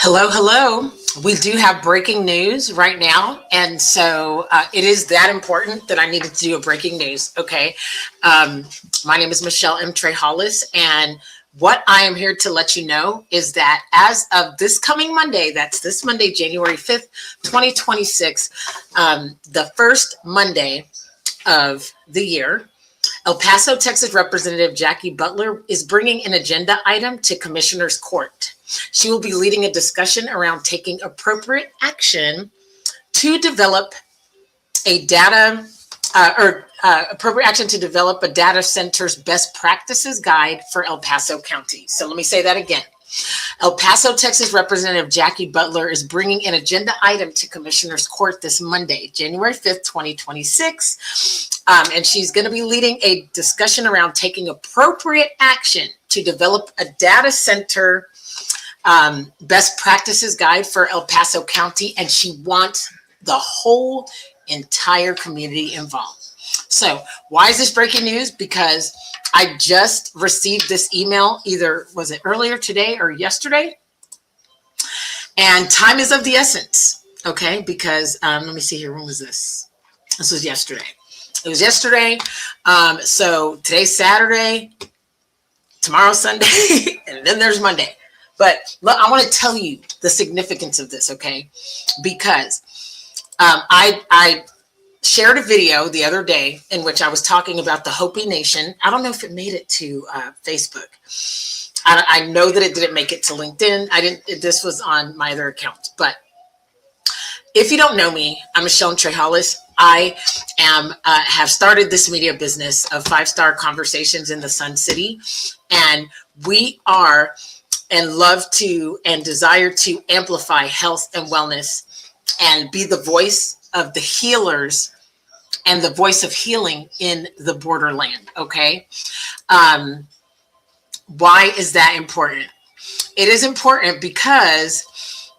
Hello, hello. We do have breaking news right now. And so it is that important that I needed to do a breaking news. Okay. Um, my name is Michelle M. Trey Hollis. And what I am here to let you know is that as of this coming Monday, that's this Monday, January 5th, 2026, the first Monday of the year, El Paso, Texas Representative Jackie Butler is bringing an agenda item to Commissioner's Court. She will be leading a discussion around taking appropriate action to develop a data appropriate action to develop a data center's best practices guide for El Paso County. So let me say that again. El Paso, Texas Representative Jackie Butler is bringing an agenda item to Commissioner's Court this Monday, January 5th, 2026. And she's going to be leading a discussion around taking appropriate action to develop a data center best practices guide for El Paso County. And she wants the whole entire community involved. So why is this breaking news? Because I just received this email, either was it earlier today or yesterday? And time is of the essence, okay? Because let me see here, when was this? This was yesterday. It was yesterday. So today's Saturday, tomorrow's Sunday, and then there's Monday. But look, I want to tell you the significance of this, okay? Because I shared a video the other day in which I was talking about the Hopi Nation. I don't know if it made it to Facebook. I know that it didn't make it to LinkedIn. This was on my other account. But if you don't know me, I'm Michelle Trey Hollis. I have started this media business of 5-Star Conversations in the Sun City. And we are and love to and desire to amplify health and wellness and be the voice of the healers and the voice of healing in the borderland. Okay. Why is that important? It is important because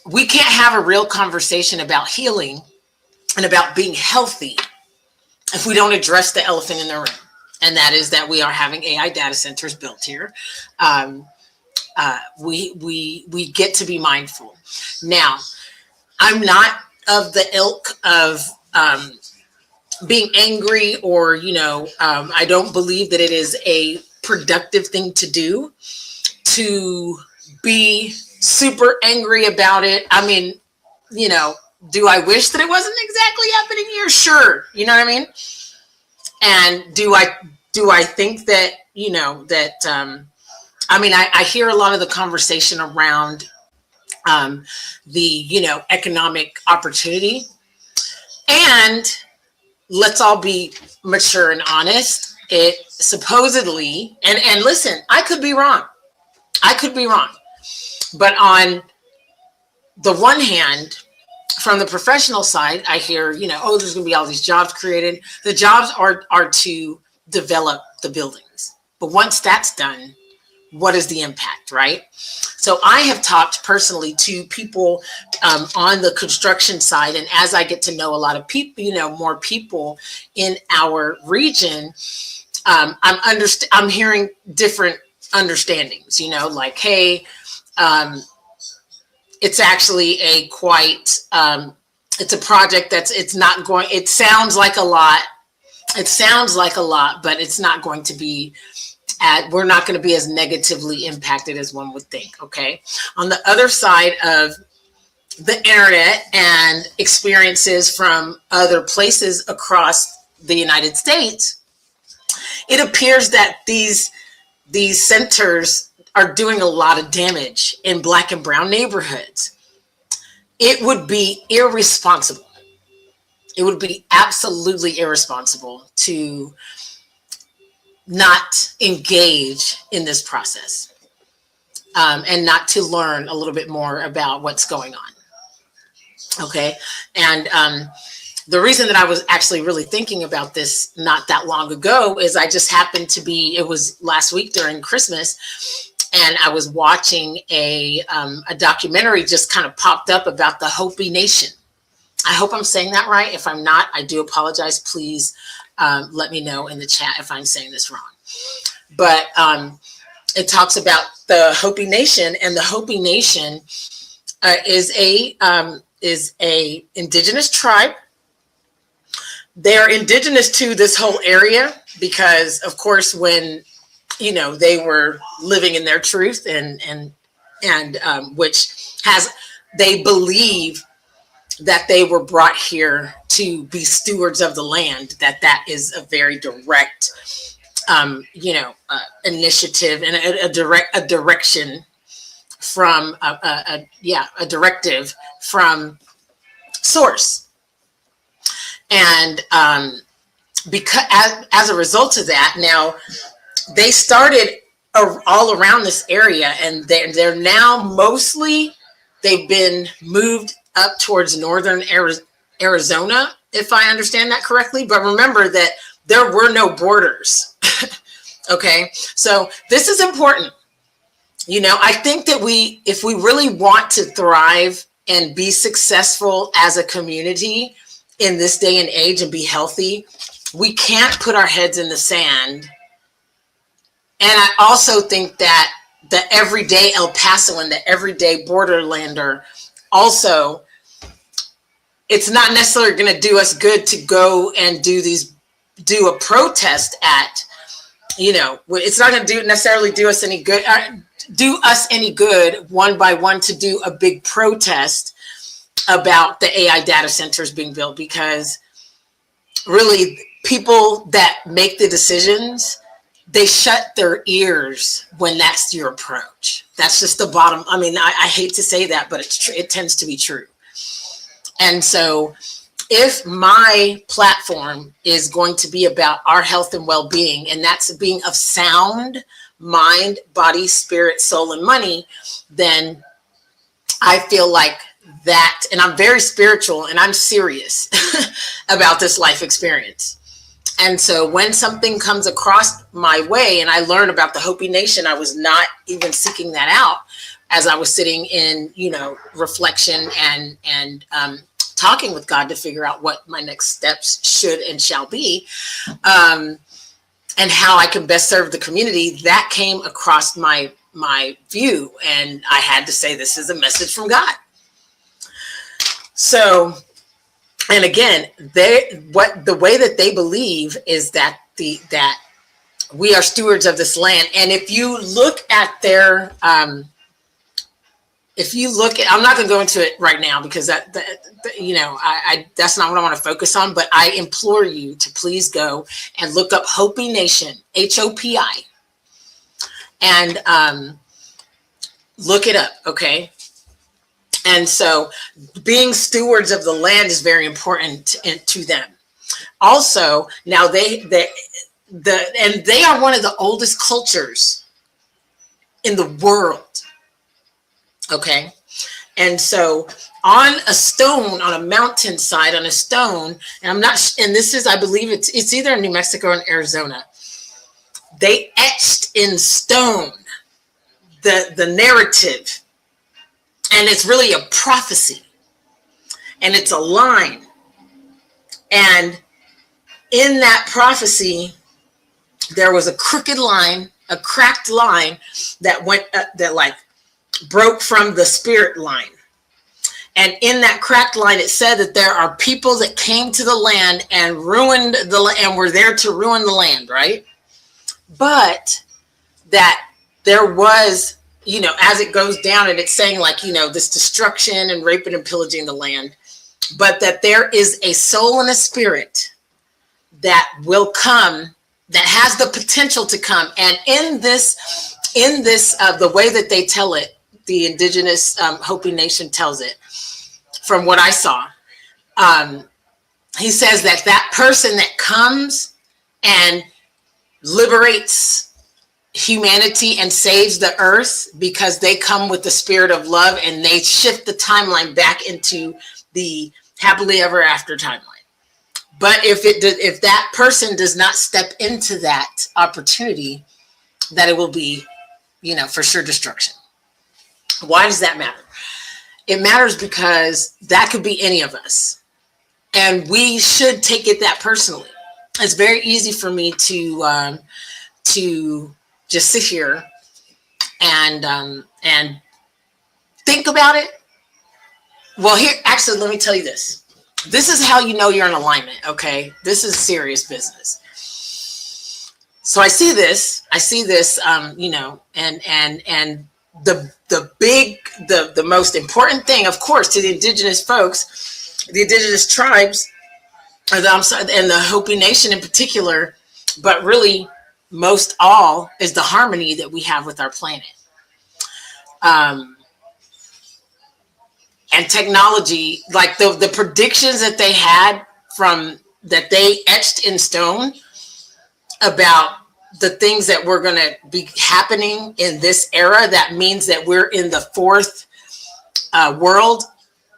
we can't have a real conversation about healing and about being healthy if we don't address the elephant in the room. And that is that we are having AI data centers built here. We get to be mindful. Now, I'm not of the ilk of being angry or, I don't believe that it is a productive thing to do to be super angry about it. I mean, do I wish that it wasn't exactly happening here? Sure. You know what I mean? And do I think that, I hear a lot of the conversation around the, economic opportunity. And let's all be mature and honest. It supposedly, and listen, I could be wrong. But on the one hand, from the professional side, I hear, there's going to be all these jobs created. The jobs are to develop the buildings. But once that's done, what is the impact, right? So I have talked personally to people on the construction side. And as I get to know a lot of people, more people in our region, I'm hearing different understandings, like, hey, it's actually a quite, it's a project it sounds like a lot. It sounds like a lot, but it's not going to be, we're not going to be as negatively impacted as one would think, okay? On the other side of the internet and experiences from other places across the United States, it appears that these centers are doing a lot of damage in Black and brown neighborhoods. It would be irresponsible. It would be absolutely irresponsible to not engage in this process and not to learn a little bit more about what's going on. Okay. And the reason that I was actually really thinking about this not that long ago is I just happened to be, it was last week during Christmas, and I was watching a documentary just kind of popped up about the Hopi Nation. I hope I'm saying that right. If I'm not, I do apologize. Please let me know in the chat if I'm saying this wrong. But it talks about the Hopi Nation, and the Hopi Nation is a indigenous tribe. They're indigenous to this whole area because, of course, when they were living in their truth, and which has they believe that they were brought here to be stewards of the land. That is a very direct, initiative, and a direction from a directive from source. And because as a result of that, now they started all around this area, and they're now mostly, they've been moved up towards northern Arizona, if I understand that correctly. But remember that there were no borders. Okay, so this is important. I think that if we really want to thrive and be successful as a community in this day and age and be healthy, we can't put our heads in the sand. And I also think that the everyday El Pasoan, the everyday borderlander, also, it's not necessarily going to do us good to go and do a protest at, it's not going to necessarily do us any good one by one to do a big protest about the AI data centers being built, because really people that make the decisions, they shut their ears when that's your approach. That's just the bottom. I mean, I hate to say that, but it tends to be true. And so if my platform is going to be about our health and well-being, and that's being of sound mind, body, spirit, soul, and money, then I feel like that, and I'm very spiritual and I'm serious about this life experience. And so when something comes across my way and I learn about the Hopi Nation, I was not even seeking that out as I was sitting in, reflection and talking with God to figure out what my next steps should and shall be, and how I can best serve the community. That came across my view, and I had to say, this is a message from God. So, and again, the way that they believe is that that we are stewards of this land. And if you look at their, I'm not going to go into it right now because that's not what I want to focus on. But I implore you to please go and look up Hopi Nation, HOPI, and look it up, okay? And so being stewards of the land is very important to them. Also, now they are one of the oldest cultures in the world. Okay. And so on a stone, on a mountainside, on a stone, and this is, I believe it's either in New Mexico or in Arizona, they etched in stone the narrative. And it's really a prophecy, and it's a line. And in that prophecy, there was a crooked line, a cracked line that went that like broke from the spirit line. And in that cracked line, it said that there are people that came to the land and ruined and were there to ruin the land, right? But that there was, as it goes down, and it's saying like, this destruction and raping and pillaging the land, but that there is a soul and a spirit that will come, that has the potential to come. And in this, the way that they tell it, the indigenous Hopi Nation tells it, from what I saw, he says that person that comes and liberates humanity and saves the earth, because they come with the spirit of love and they shift the timeline back into the happily ever after timeline. But if that person does not step into that opportunity, that it will be, for sure destruction. Why does that matter? It matters because that could be any of us, and we should take it that personally. It's very easy for me to just sit here and think about it. Well, here, actually, let me tell you this. This is how you know you're in alignment. Okay, this is serious business. So I see this, and the most important thing, of course, to the indigenous folks, the indigenous tribes, and the Hopi Nation in particular, but really most all, is the harmony that we have with our planet. And technology, like the predictions that they had that they etched in stone about the things that were going to be happening in this era, that means that we're in the fourth world,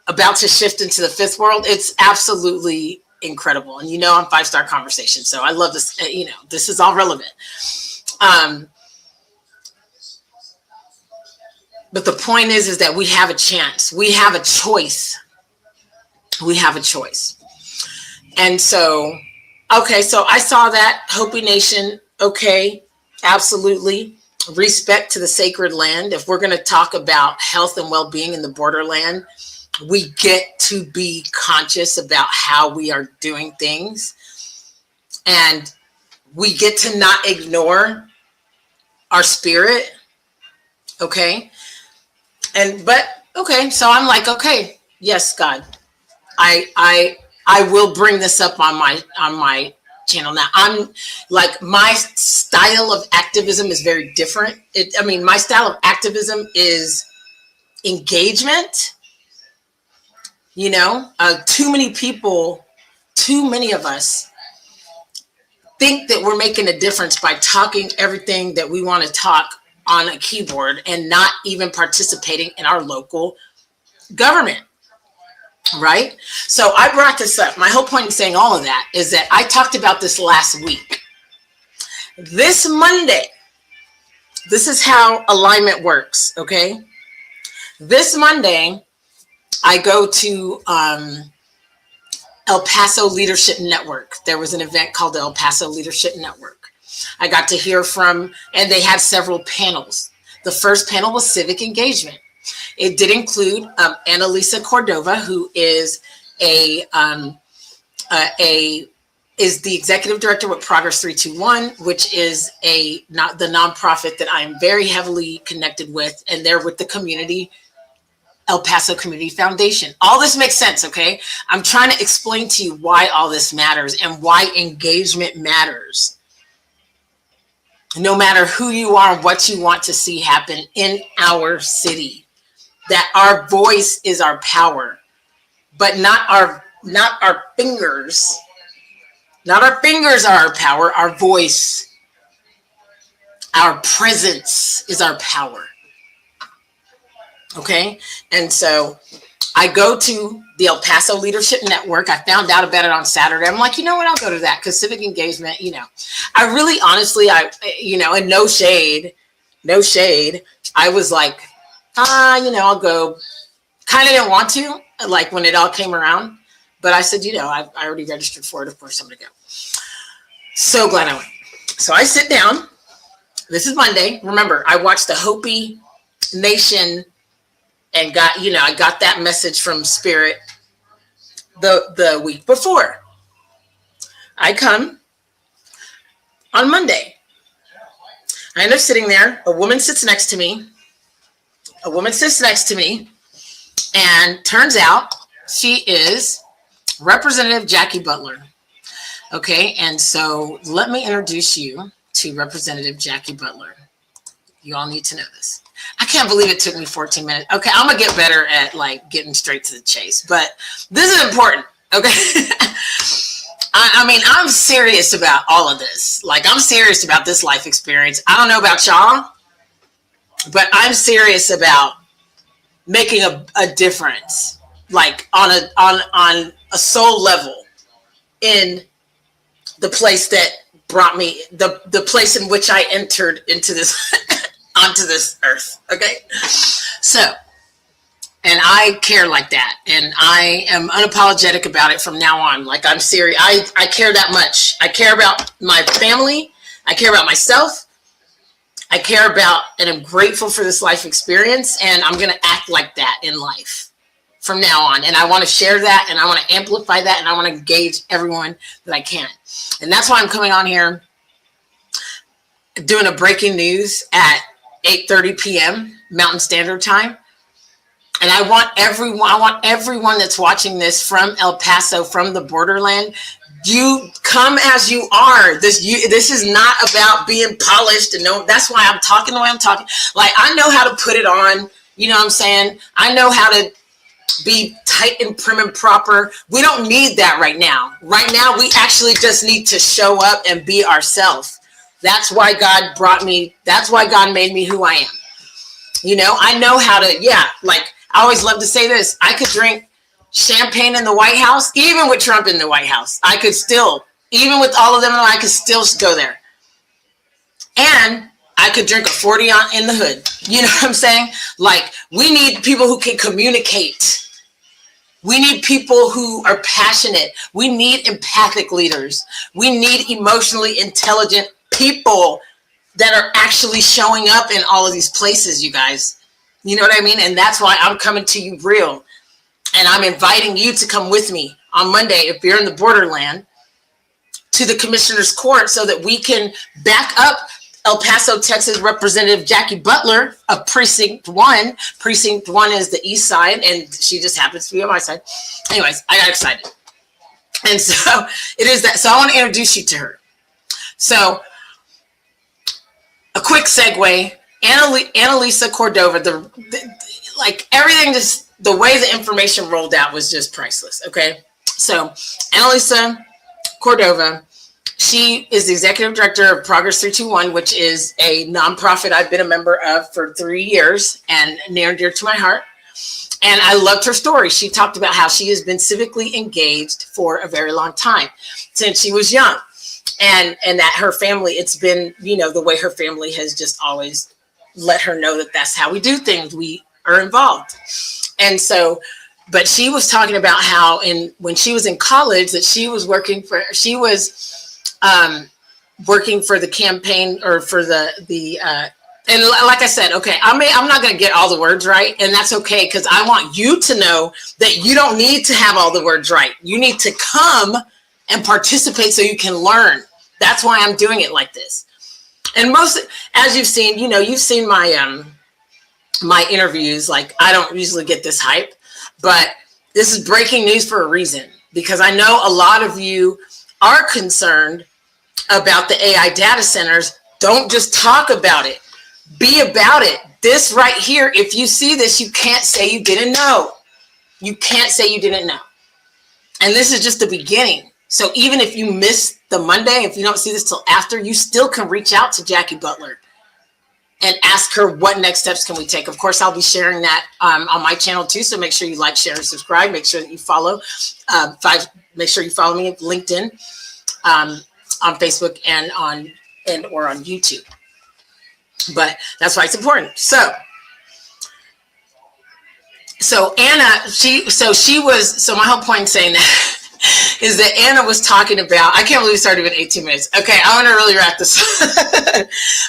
about to shift into the fifth world. It's absolutely incredible. And I'm 5-star conversation, so I love this. This is all relevant. But the point is that we have a chance. We have a choice. We have a choice. And so, okay, so I saw that. Hopi Nation, okay, absolutely. Respect to the sacred land. If we're going to talk about health and well-being in the borderland, we get to be conscious about how we are doing things. And we get to not ignore our spirit, okay? So I'm like, okay, yes, God, I will bring this up on my channel. Now, I'm like, my style of activism is very different. My style of activism is engagement. Too many people, too many of us think that we're making a difference by talking everything that we want to talk on a keyboard and not even participating in our local government, right? So I brought this up. My whole point in saying all of that is that I talked about this last week. This Monday, this is how alignment works, okay? This Monday, I go to El Paso Leadership Network. There was an event called the El Paso Leadership Network. I got to hear from, and they had several panels. The first panel was civic engagement. It did include Annalisa Cordova, who is is the executive director with Progress 321, which is the nonprofit that I am very heavily connected with, and they're with the community, El Paso Community Foundation. All this makes sense, okay? I'm trying to explain to you why all this matters and why engagement matters. No matter who you are and what you want to see happen in our city, that our voice is our power, but not our fingers. Not our fingers are our power. Our voice, our presence is our power. Okay? And so I go to the El Paso Leadership Network. I found out about it on Saturday. I'm like, you know what? I'll go to that because civic engagement, I really, honestly, and no shade. I was like, I'll go. Kind of didn't want to, like when it all came around. But I said, I already registered for it. Of course, I'm going to go. So glad I went. So I sit down. This is Monday. Remember, I watched the Hopi Nation and I got that message from Spirit the week before. I come on Monday. I end up sitting there. A woman sits next to me. And turns out she is Representative Jackie Butler. Okay, and so let me introduce you to Representative Jackie Butler. You all need to know this. I can't believe it took me 14 minutes. Okay, I'm gonna get better at like getting straight to the chase, but this is important. Okay. I'm serious about all of this. Like, I'm serious about this life experience. I don't know about y'all, but I'm serious about making a difference, like on a soul level, in the place that brought me, the place in which I entered into this onto this earth. Okay, so, and I care like that, and I am unapologetic about it from now on. Like, I'm serious. I care that much. I care about my family. I care about myself. I care about and I'm grateful for this life experience, and I'm going to act like that in life from now on. And I want to share that, and I want to amplify that, and I want to engage everyone that I can. And that's why I'm coming on here doing a breaking news at 8:30 p.m. Mountain Standard Time. And I want everyone that's watching this from El Paso, from the borderland, you come as you are. This is not about being polished, and no, that's why I'm talking the way I'm talking. Like, I know how to put it on, you know what I'm saying? I know how to be tight and prim and proper. We don't need that right now. Right now, we actually just need to show up and be ourselves. That's why God brought me, that's why God made me who I am. You know, I know how to, like, I always love to say this. I could drink champagne in the White House, even with Trump in the White House. I could still, even with all of them, I could still go there. And I could drink a 40 in the hood. You know what I'm saying? Like, we need people who can communicate. We need people who are passionate. We need empathic leaders. We need emotionally intelligent people that are actually showing up in all of these places, you guys. You know what I mean? And that's why I'm coming to you real. And I'm inviting you to come with me on Monday, if you're in the borderland, to the commissioner's court so that we can back up El Paso, Texas Representative Jackie Butler of Precinct 1. Precinct 1 is the east side, and she just happens to be on my side. Anyways, I got excited. And so it is that. So I want to introduce you to her. So a quick segue. Annalisa Cordova, like everything, just the way the information rolled out was just priceless. Okay. So Annalisa Cordova, she is the executive director of Progress 321, which is a nonprofit I've been a member of for 3 years and near and dear to my heart. And I loved her story. She talked about how she has been civically engaged for a very long time, since she was young. And that her family, it's been, you know, the way her family has just always let her know that that's how we do things. We are involved. And so, but she was talking about how when she was in college, that she was working for the campaign, or for and like I said, okay, I'm not going to get all the words right, and that's okay, because I want you to know that you don't need to have all the words right. You need to come and participate so you can learn. That's why I'm doing it like this. And most, as you've seen, you know, you've seen my my interviews. Like, I don't usually get this hype, but this is breaking news for a reason, because I know a lot of you are concerned about the AI data centers. Don't just talk about it. Be about it. This right here, if you see this, you can't say you didn't know. You can't say you didn't know. And this is just the beginning. So even if you miss the Monday, if you don't see this till after, you still can reach out to Jackie Butler and ask her, what next steps can we take? Of course, I'll be sharing that on my channel too. So make sure you like, share, and subscribe. Make sure that you follow. Make sure you follow me at LinkedIn, on Facebook, and or on YouTube. But that's why it's important. So Anna, so my whole point in saying that is that Anna was talking about, I can't believe we started in 18 minutes. Okay, I want to really wrap this up.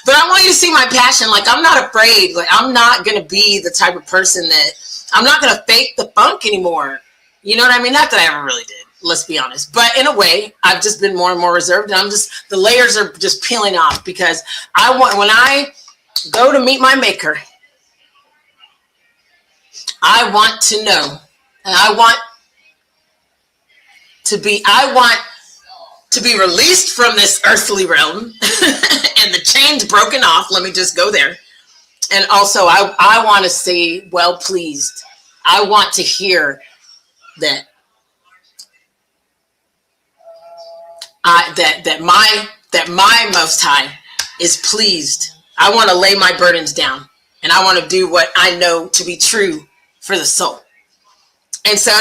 But I want you to see my passion. Like, I'm not afraid. Like, I'm not going to be the type of person that, I'm not going to fake the funk anymore. You know what I mean? Not that I ever really did, let's be honest. But in a way, I've just been more and more reserved. And the layers are just peeling off, because when I go to meet my maker, I want to know, and I want to be released from this earthly realm and the chains broken off. Let me just go there. And also, I want to say, well pleased. I want to hear that my Most High is pleased. I want to lay my burdens down, and I want to do what I know to be true for the soul. And so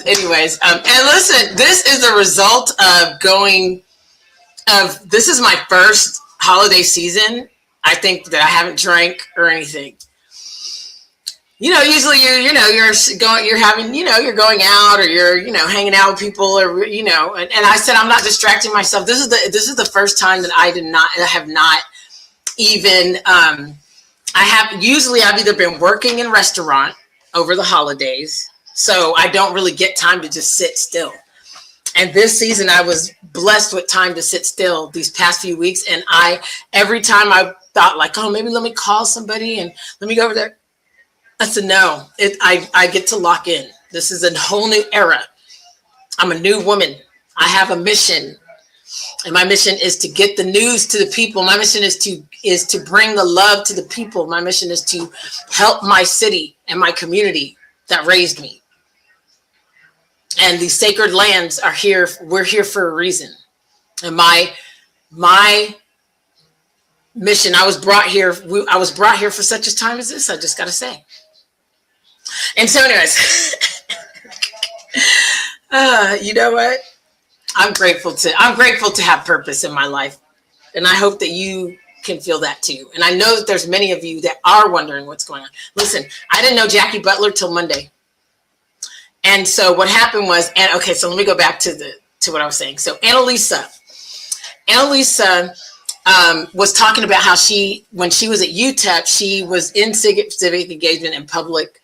anyways, and listen, this is the result of this is my first holiday season, I think, that I haven't drank or anything. usually you're having, you're going out, or you're, hanging out with people, or, and I said, I'm not distracting myself. This is the first time that I have not even, I've either been working in restaurant over the holidays, so I don't really get time to just sit still. And this season I was blessed with time to sit still these past few weeks. And every time I thought like, oh, maybe let me call somebody and let me go over there, I said, no, I get to lock in. This is a whole new era. I'm a new woman. I have a mission. And my mission is to get the news to the people. My mission is to bring the love to the people. My mission is to help my city and my community that raised me. And these sacred lands are here. We're here for a reason. And my mission, I was brought here for such a time as this, I just got to say. And so anyways, you know what? I'm grateful to have purpose in my life. And I hope that you can feel that too. And I know that there's many of you that are wondering what's going on. Listen, I didn't know Jackie Butler till Monday. And so what happened was, so let me go back to what I was saying. So Annalisa was talking about how when she was at UTEP, she was in civic engagement and public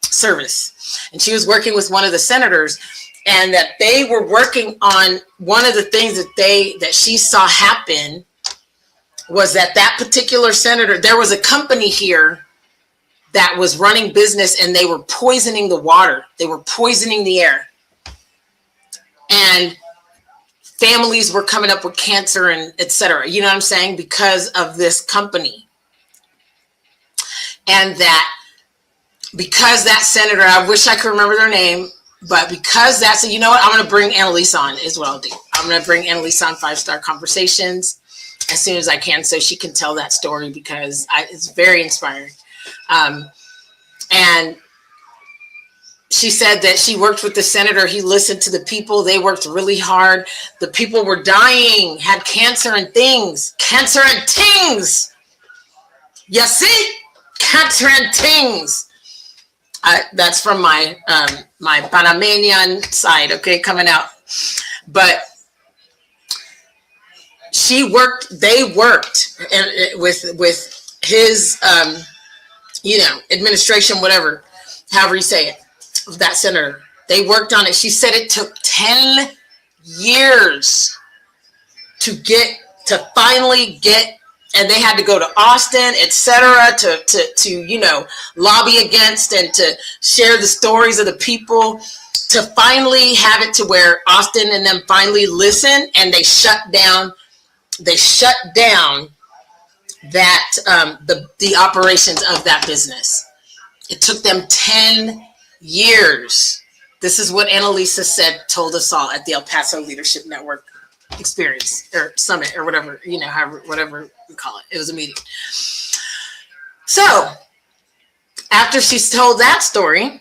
service. And she was working with one of the senators, and that they were working on one of the things that she saw happen was that particular senator, there was a company here that was running business, and they were poisoning the water. They were poisoning the air. And families were coming up with cancer and et cetera. You know what I'm saying? Because of this company. And because that senator, I wish I could remember their name, but because so you know what? I'm going to bring Annalisa on is what I'll do. I'm going to bring Annalisa on 5-Star Conversations as soon as I can, so she can tell that story, because it's very inspiring. And she said that she worked with the senator. He listened to the people. They worked really hard. The people were dying, had cancer and things. Cancer and things. You see? Cancer and things. That's from my my Panamanian side, okay, coming out. But they worked with his administration, whatever, however you say it, of that senator. They worked on it. She said it took 10 years to finally get, and they had to go to Austin, etc., to lobby against and to share the stories of the people, to finally have it to where Austin and them finally listened, and they shut down that the operations of that business. It took them 10 years. This is what Annalisa told us all at the El Paso Leadership Network experience or summit or whatever, whatever we call it. It was a meeting. So after she told that story,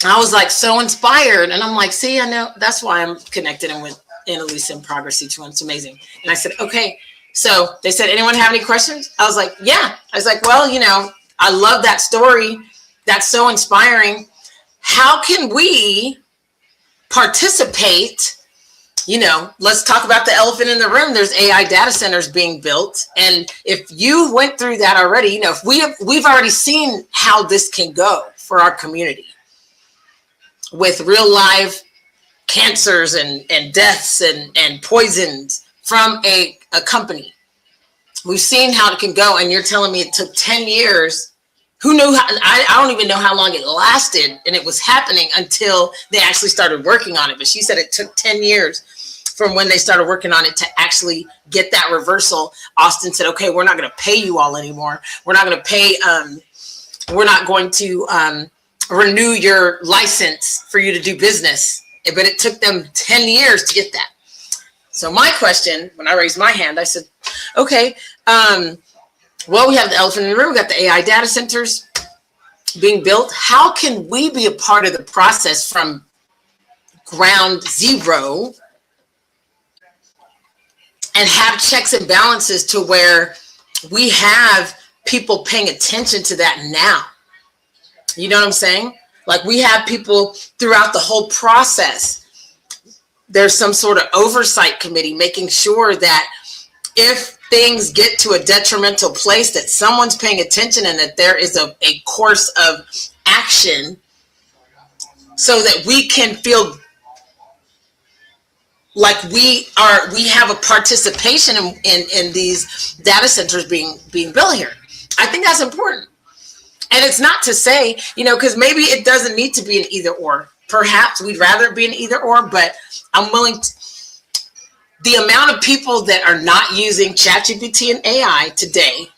I was like so inspired, and I'm like, see, I know that's why I'm connected and with Annalisa in Progress each one. It's amazing. And I said, okay. So they said, anyone have any questions? I was like, yeah. I was like, well, I love that story. That's so inspiring. How can we participate? Let's talk about the elephant in the room. There's AI data centers being built. And if you went through that already, if we've already seen how this can go for our community with real life cancers and deaths and poisons from a company. We've seen how it can go, and you're telling me it took 10 years. Who knew? I don't even know how long it lasted, and it was happening until they actually started working on it. But she said it took 10 years from when they started working on it to actually get that reversal. Austin said, okay, we're not going to pay you all anymore. We're not going to pay, we're not going to renew your license for you to do business. But it took them 10 years to get that. So my question, when I raised my hand, I said, okay, well, we have the elephant in the room. We got the AI data centers being built. How can we be a part of the process from ground zero and have checks and balances to where we have people paying attention to that now? You know what I'm saying? Like, we have people throughout the whole process. There's some sort of oversight committee making sure that if things get to a detrimental place, that someone's paying attention and that there is a course of action so that we can feel like we have a participation in these data centers being built here. I think that's important. And it's not to say, because maybe it doesn't need to be an either or. Perhaps we'd rather it be an either or, but I'm willing to. The amount of people that are not using ChatGPT and AI today,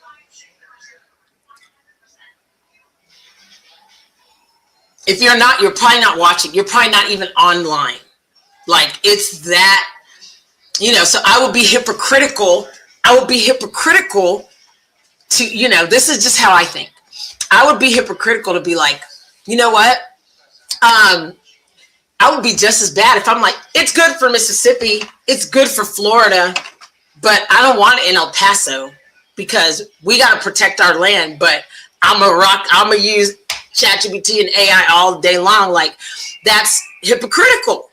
if you're not, you're probably not watching. You're probably not even online. Like, it's that, so I would be hypocritical. To, this is just how I think. I would be hypocritical to be like, you know what? I would be just as bad if I'm like, it's good for Mississippi, it's good for Florida, but I don't want it in El Paso because we got to protect our land. But I'm gonna use ChatGPT and AI all day long. Like, that's hypocritical,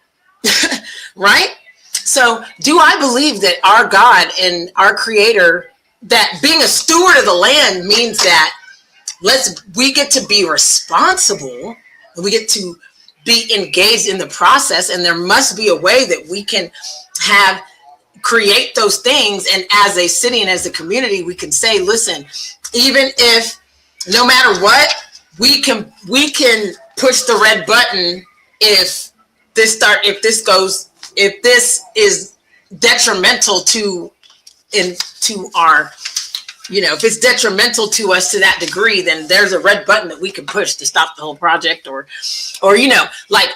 right? So, do I believe that our God and our Creator, that being a steward of the land means that we get to be responsible, and we get to be engaged in the process, and there must be a way that we can create those things, and as a city and as a community, we can say, listen, even if no matter what, we can push the red button if this is detrimental to our, if it's detrimental to us to that degree, then there's a red button that we can push to stop the whole project, or like,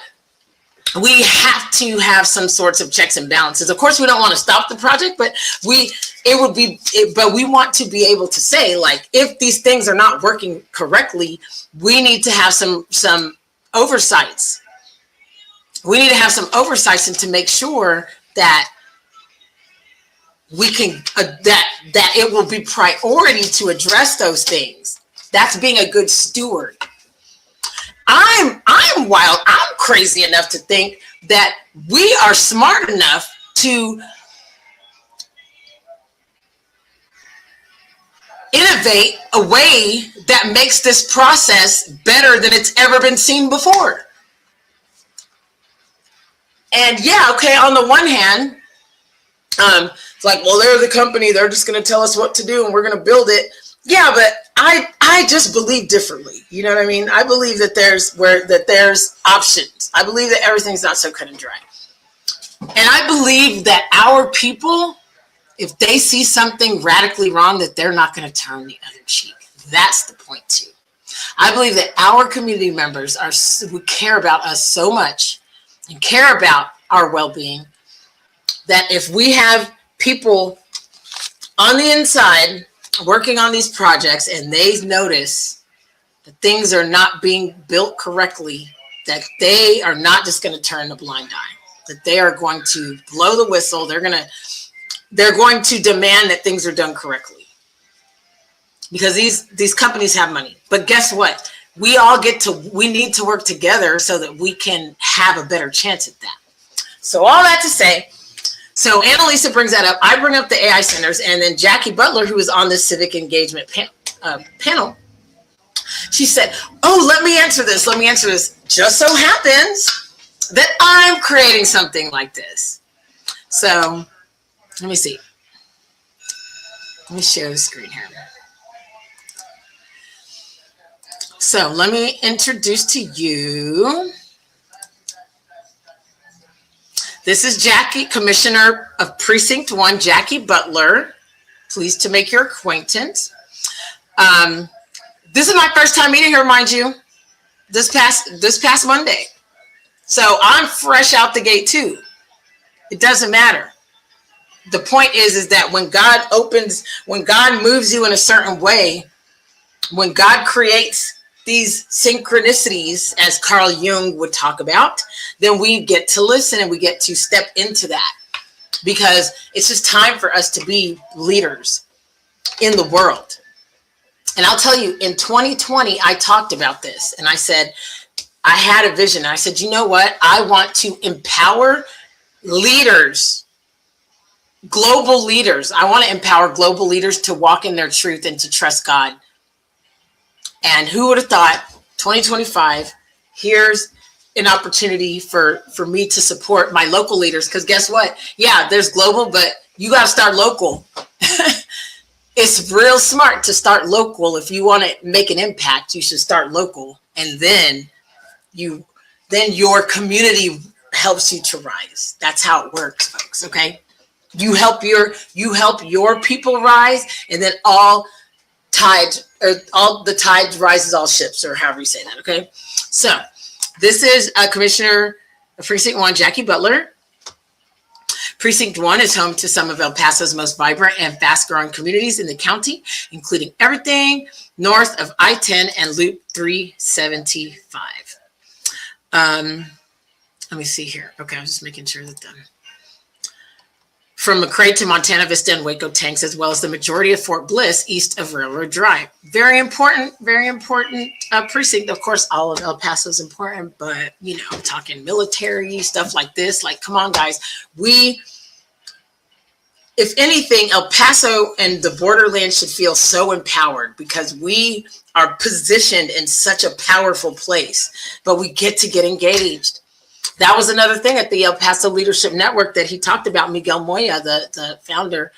we have to have some sorts of checks and balances. Of course, we don't want to stop the project, but we want to be able to say, like, if these things are not working correctly, we need to have some oversights. We need to have some oversights, and to make sure that we can that it will be priority to address those things. That's being a good steward. I'm wild. I'm crazy enough to think that we are smart enough to innovate a way that makes this process better than it's ever been seen before. And yeah, okay, on the one hand, it's like, well, they're the company, they're just going to tell us what to do and we're going to build it. Yeah, but I just believe differently. You know what I mean? I believe that there's options. I believe that everything's not so cut and dry. And I believe that our people, if they see something radically wrong, that they're not going to turn the other cheek. That's the point too. I believe that our community members would care about us so much and care about our well-being, that if we have people on the inside working on these projects and they notice that things are not being built correctly, that they are not just going to turn a blind eye, that they are going to blow the whistle. They're going to demand that things are done correctly, because these companies have money. But guess what? We need to work together so that we can have a better chance at that. So all that to say, so Annalisa brings that up. I bring up the AI centers, and then Jackie Butler, who is on this civic engagement panel, she said, oh, let me answer this. Just so happens that I'm creating something like this. So let me see. Let me share the screen here. So let me introduce to you. This is Jackie, Commissioner of Precinct 1, Jackie Butler. Pleased to make your acquaintance. This is my first time meeting her, mind you, this past Monday. So I'm fresh out the gate too. It doesn't matter. The point is that when God moves you in a certain way, when God creates these synchronicities, as Carl Jung would talk about, then we get to listen and we get to step into that, because it's just time for us to be leaders in the world. And I'll tell you, in 2020, I talked about this and I said, I had a vision. I said, you know what? I want to empower leaders, global leaders. I want to empower global leaders to walk in their truth and to trust God. And who would have thought 2025, here's an opportunity for me to support my local leaders. Because guess what? Yeah, there's global, but you got to start local. It's real smart to start local. If you want to make an impact, you should start local. And then your community helps you to rise. That's how it works, folks. Okay. You help your people rise, and then all the tide rises all ships, or however you say that. Okay. So this is Commissioner of Precinct 1, Jackie Butler. Precinct 1 is home to some of El Paso's most vibrant and fast-growing communities in the county, including everything north of I-10 and Loop 375. Let me see here. Okay, I'm just making sure that from McRae to Montana Vista and Waco Tanks, as well as the majority of Fort Bliss east of Railroad Drive. Very important precinct. Of course, all of El Paso is important, but I'm talking military stuff like this. Like, come on, guys. If anything, El Paso and the borderland should feel so empowered because we are positioned in such a powerful place, but we get engaged. That was another thing at the El Paso Leadership Network that he talked about, Miguel Moya, the founder,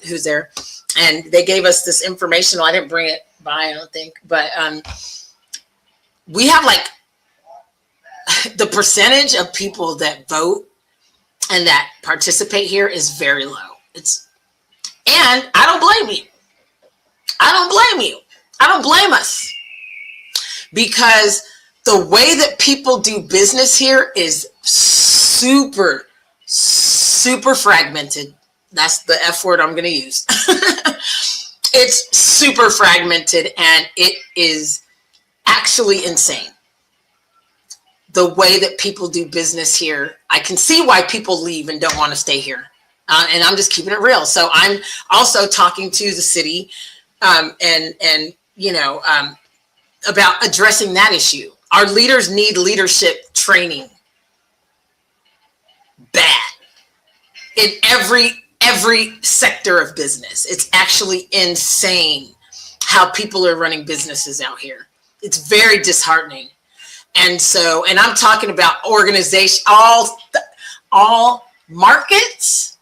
who's there. And they gave us this information. Well, I didn't bring it by, I don't think. But we have the percentage of people that vote and that participate here is very low. And I don't blame you. I don't blame us. Because the way that people do business here is super, super fragmented. That's the F word I'm going to use. It's super fragmented, and it is actually insane. The way that people do business here, I can see why people leave and don't want to stay here. And I'm just keeping it real. So I'm also talking to the city about addressing that issue. Our leaders need leadership training bad in every sector of business. It's actually insane how people are running businesses out here. It's very disheartening. And I'm talking about organization, all markets,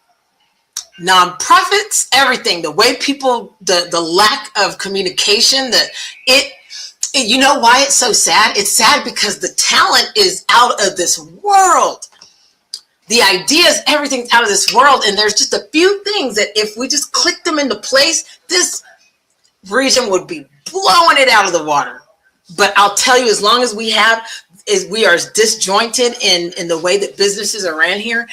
nonprofits, everything. The way people, the lack of communication, you know why it's so sad? It's sad because the talent is out of this world. The ideas, everything's out of this world. And there's just a few things that if we just click them into place, this region would be blowing it out of the water. But I'll tell you, as long as we are disjointed in the way that businesses are ran here,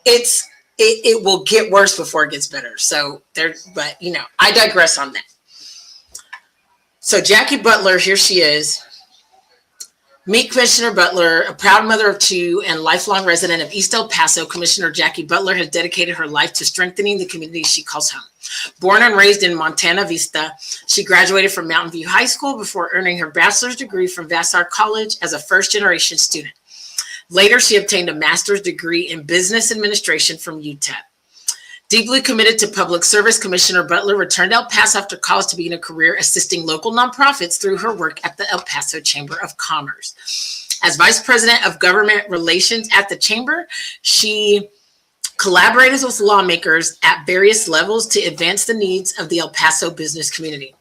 it will get worse before it gets better. But I digress on that. So Jackie Butler, here she is. Meet Commissioner Butler, a proud mother of two and lifelong resident of East El Paso. Commissioner Jackie Butler has dedicated her life to strengthening the community she calls home. Born and raised in Montana Vista, she graduated from Mountain View High School before earning her bachelor's degree from Vassar College as a first-generation student. Later, she obtained a master's degree in business administration from UTEP. Deeply committed to public service, Commissioner Butler returned to El Paso after college to begin a career assisting local nonprofits through her work at the El Paso Chamber of Commerce. As Vice President of Government Relations at the Chamber, she collaborated with lawmakers at various levels to advance the needs of the El Paso business community.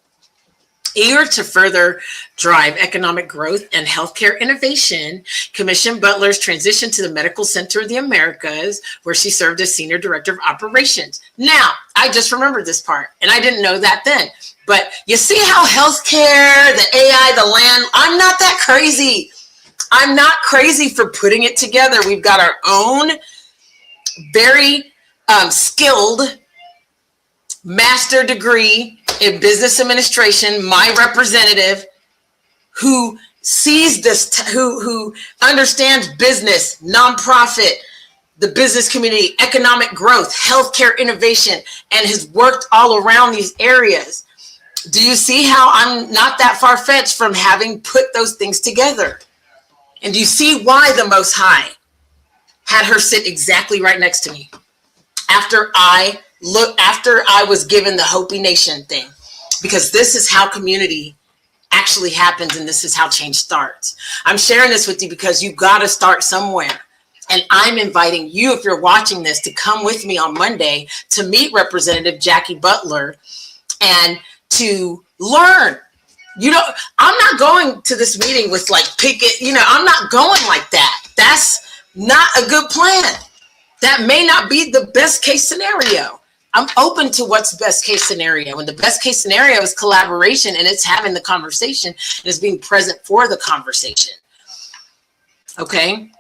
Eager to further drive economic growth and healthcare innovation, Commissioner Butler's transitioned to the Medical Center of the Americas, where she served as Senior Director of Operations. Now, I just remembered this part, and I didn't know that then. But you see how healthcare, the AI, the land, I'm not that crazy. I'm not crazy for putting it together. We've got our own very skilled master degree in business administration, my representative, who sees this, who understands business, nonprofit, the business community, economic growth, healthcare innovation, and has worked all around these areas. Do you see how I'm not that far-fetched from having put those things together? And do you see why the Most High had her sit exactly right next to me after I was given the Hopi Nation thing? Because this is how community actually happens, and this is how change starts. I'm sharing this with you because you got to start somewhere. And I'm inviting you, if you're watching this, to come with me on Monday to meet Representative Jackie Butler and to learn. You know, I'm not going to this meeting with like picket, I'm not going like that. That's not a good plan. That may not be the best case scenario. I'm open to what's best case scenario. And the best case scenario is collaboration, and it's having the conversation and it's being present for the conversation. Okay.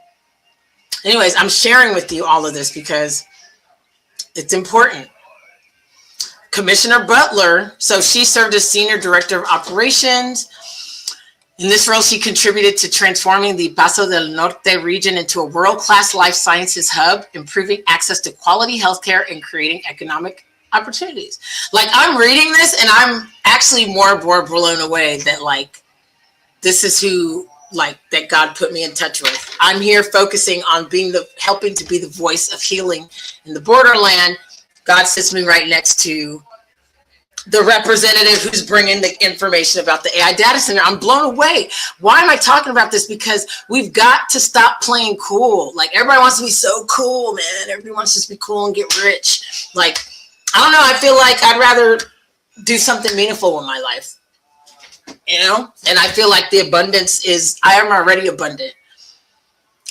Anyways, I'm sharing with you all of this because it's important. Commissioner Butler, so she served as Senior Director of Operations. In this role, she contributed to transforming the Paso del Norte region into a world-class life sciences hub, improving access to quality healthcare and creating economic opportunities. Like, I'm reading this and I'm actually more blown away that like, this is who like that God put me in touch with. I'm here focusing on helping to be the voice of healing in the borderland. God sits me right next to the representative who's bringing the information about the AI data center. I'm blown away. Why am I talking about this? Because we've got to stop playing cool. Like, everybody wants to be so cool, man. Everybody wants to just be cool and get rich. Like, I don't know. I feel like I'd rather do something meaningful with my life. And I feel like the abundance I am already abundant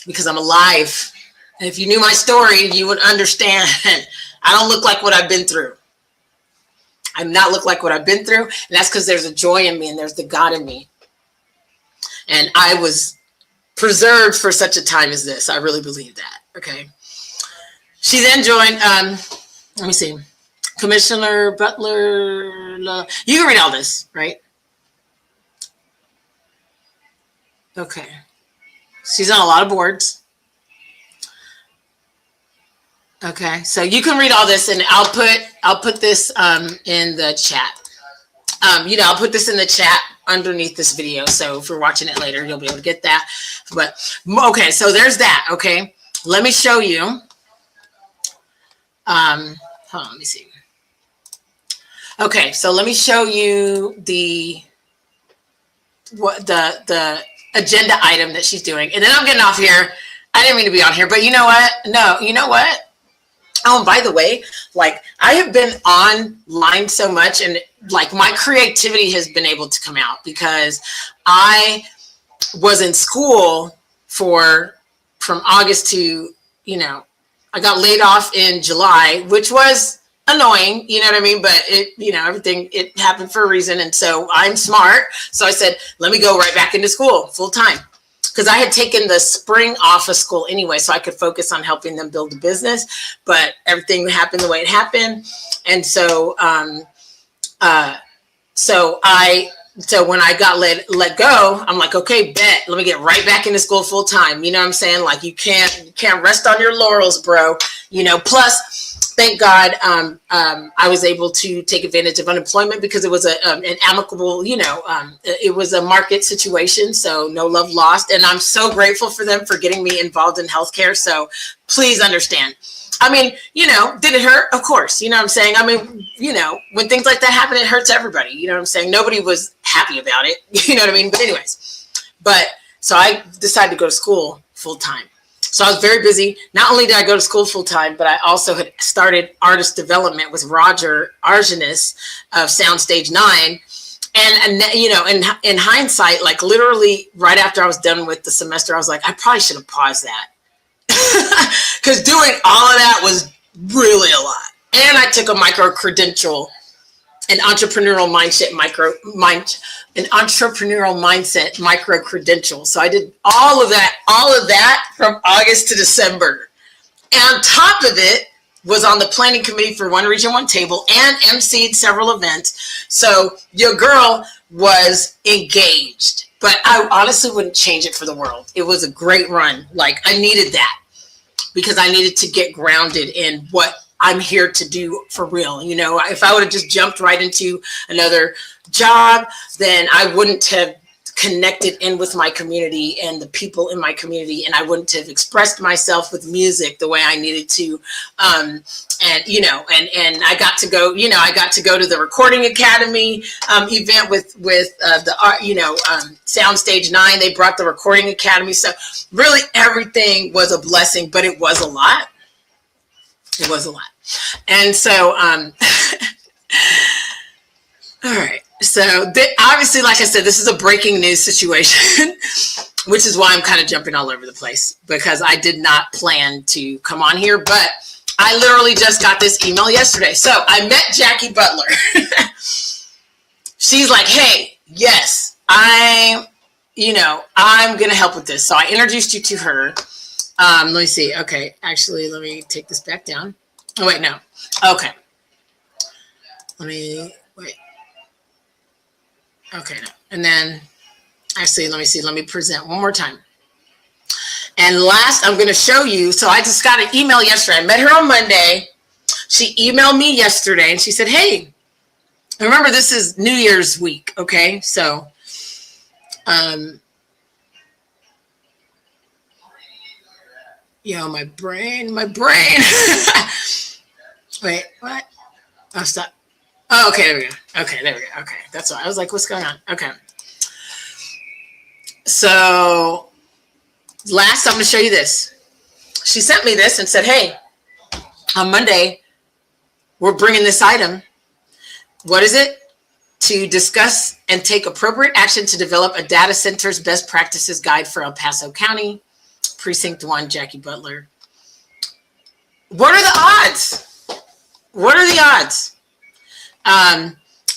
because I'm alive. And if you knew my story, you would understand I don't look like what I've been through. I'm not look like what I've been through. And that's because there's a joy in me and there's the God in me. And I was preserved for such a time as this. I really believe that. Okay. She then joined, let me see, Commissioner Butler. You can read all this, right? Okay. She's on a lot of boards. Okay, so you can read all this, and I'll put this in the chat. I'll put this in the chat underneath this video. So if you're watching it later, you'll be able to get that. But okay, so there's that. Okay, let me show you. Hold on, let me see. Okay, so let me show you the agenda item that she's doing. And then I'm getting off here. I didn't mean to be on here, but you know what? No, you know what? Oh, and by the way, like, I have been online so much, and like my creativity has been able to come out because I was in school from August to, I got laid off in July, which was annoying, you know what I mean? But everything, it happened for a reason. And so I'm smart. So I said, let me go right back into school full time. Because I had taken the spring off of school anyway, so I could focus on helping them build a business. But everything happened the way it happened. And so, so when I got let go, I'm like, okay, bet, let me get right back into school full time. You know what I'm saying? Like, you can't rest on your laurels, bro. Plus, thank God, I was able to take advantage of unemployment because it was an amicable, it was a market situation. So no love lost. And I'm so grateful for them for getting me involved in healthcare. So please understand. I mean, did it hurt? Of course. You know what I'm saying? I mean, when things like that happen, it hurts everybody. You know what I'm saying? Nobody was happy about it. You know what I mean? But anyways, so I decided to go to school full time. So I was very busy. Not only did I go to school full time, but I also had started artist development with Roger Argenis of Soundstage 9. And in hindsight, like literally right after I was done with the semester, I was like, I probably should have paused that. Because doing all of that was really a lot. And I took a micro credential, an entrepreneurial mindset micro credential. So I did all of that from August to December. And on top of it, was on the planning committee for One Region, One Table and emceed several events. So your girl was engaged, but I honestly wouldn't change it for the world. It was a great run. Like, I needed that because I needed to get grounded in what I'm here to do for real. You know, if I would have just jumped right into another job, then I wouldn't have connected in with my community and the people in my community, and I wouldn't have expressed myself with music the way I needed to. And you know, and I got to go, you know, I got to go to the Recording Academy event with the art, you know, Soundstage 9. They brought the Recording Academy, so really everything was a blessing, but it was a lot. It was a lot. And so all right. So obviously, like I said, this is a breaking news situation, which is why I'm kind of jumping all over the place, because I did not plan to come on here, but I literally just got this email yesterday. So I met Jackie Butler. She's like, hey, yes, I'm going to help with this. So I introduced you to her. Let me see. Okay. Actually, let me take this back down. Oh, wait, no. Okay. Wait. Okay, no. And then, actually, let me see. Let me present one more time. And last, I'm going to show you. So I just got an email yesterday. I met her on Monday. She emailed me yesterday, and she said, hey, remember, this is New Year's week, okay? So, yo, my brain. Wait, what? Oh, stop. Oh, okay, there we go. Okay, there we go. Okay, that's why I was like, what's going on? Okay. So last, I'm going to show you this. She sent me this and said, hey, on Monday, we're bringing this item. What is it? To discuss and take appropriate action to develop a data center's best practices guide for El Paso County, Precinct 1, Jackie Butler. What are the odds? What are the odds?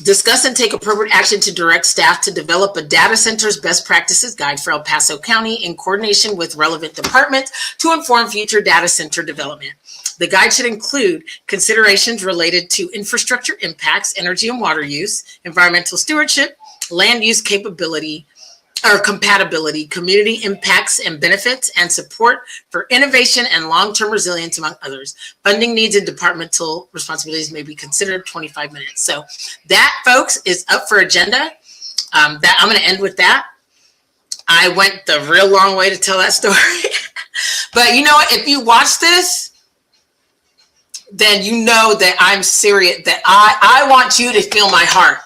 Discuss and take appropriate action to direct staff to develop a data center's best practices guide for El Paso County in coordination with relevant departments to inform future data center development. The guide should include considerations related to infrastructure impacts, energy and water use, environmental stewardship, land use capability or compatibility, community impacts and benefits, and support for innovation and long-term resilience, among others. Funding needs and departmental responsibilities may be considered 25 minutes. So that, folks, is up for agenda. That I'm going to end with that. I went the real long way to tell that story. But you know what? If you watch this, then you know that I'm serious, that I want you to feel my heart,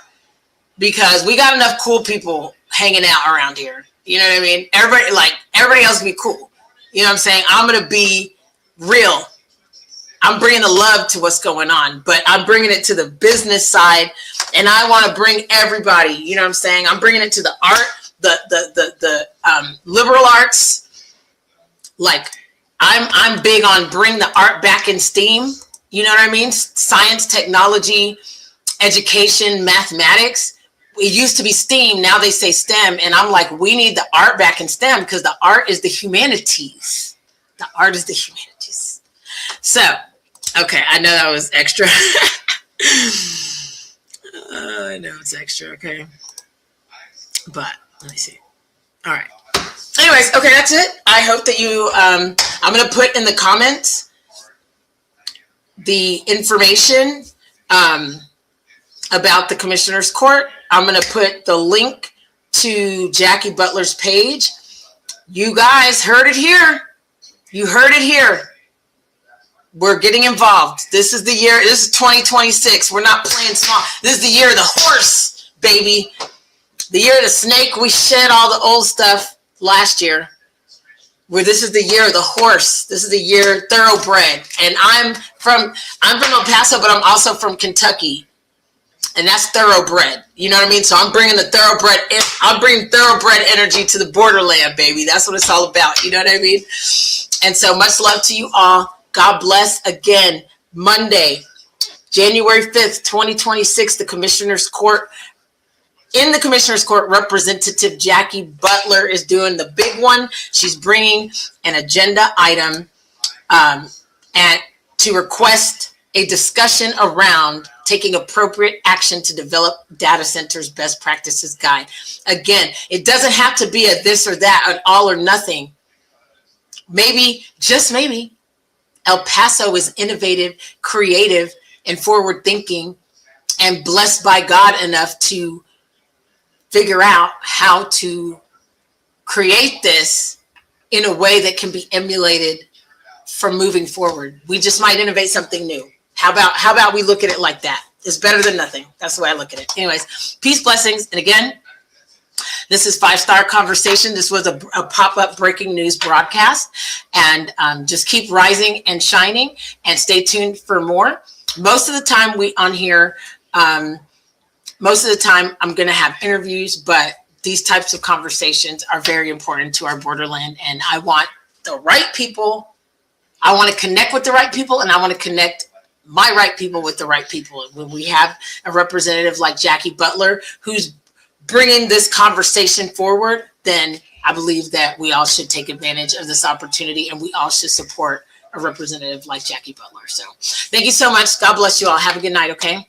because we got enough cool people hanging out around here. You know what I mean? Everybody else be cool. You know what I'm saying? I'm going to be real. I'm bringing the love to what's going on, but I'm bringing it to the business side, and I want to bring everybody, you know what I'm saying? I'm bringing it to the art, the liberal arts. Like I'm big on bring the art back in STEAM. You know what I mean? Science, technology, education, mathematics. It used to be STEAM. Now they say STEM. And I'm like, we need the art back in STEM, because the art is the humanities. The art is the humanities. So, okay. I know that was extra. I know it's extra. Okay. But let me see. All right. Anyways, okay, that's it. I hope that you, I'm going to put in the comments the information about the Commissioner's Court. I'm going to put the link to Jackie Butler's page. You guys heard it here. You heard it here. We're getting involved. This is the year. This is 2026. We're not playing small. This is the year of the horse, baby. The year of the snake. We shed all the old stuff last year. Where this is the year of the horse. This is the year thoroughbred. And I'm from El Paso, but I'm also from Kentucky. And that's thoroughbred. You know what I mean? So I'm bringing the thoroughbred. I'm bringing thoroughbred energy to the borderland, baby. That's what it's all about. You know what I mean? And so much love to you all. God bless. Again, Monday, January 5th, 2026, the Commissioner's Court. In the Commissioner's Court, Representative Jackie Butler is doing the big one. She's bringing an agenda item and to request a discussion around taking appropriate action to develop data centers best practices guide. Again, it doesn't have to be a this or that, an all or nothing. Maybe, just maybe, El Paso is innovative, creative, and forward thinking, and blessed by God enough to figure out how to create this in a way that can be emulated for moving forward. We just might innovate something new. How about we look at it like that? It's better than nothing. That's the way I look at it. Anyways, peace, blessings. And again, this is 5-Star Conversation. This was a pop-up breaking news broadcast. And just keep rising and shining, and stay tuned for more. Most of the time most of the time I'm going to have interviews, but these types of conversations are very important to our borderland. And I want the right people. I want to connect with the right people, and I want to connect my right people with the right people. And when we have a representative like Jackie Butler, who's bringing this conversation forward, then I believe that we all should take advantage of this opportunity, and we all should support a representative like Jackie Butler. So thank you so much. God bless you all. Have a good night. Okay.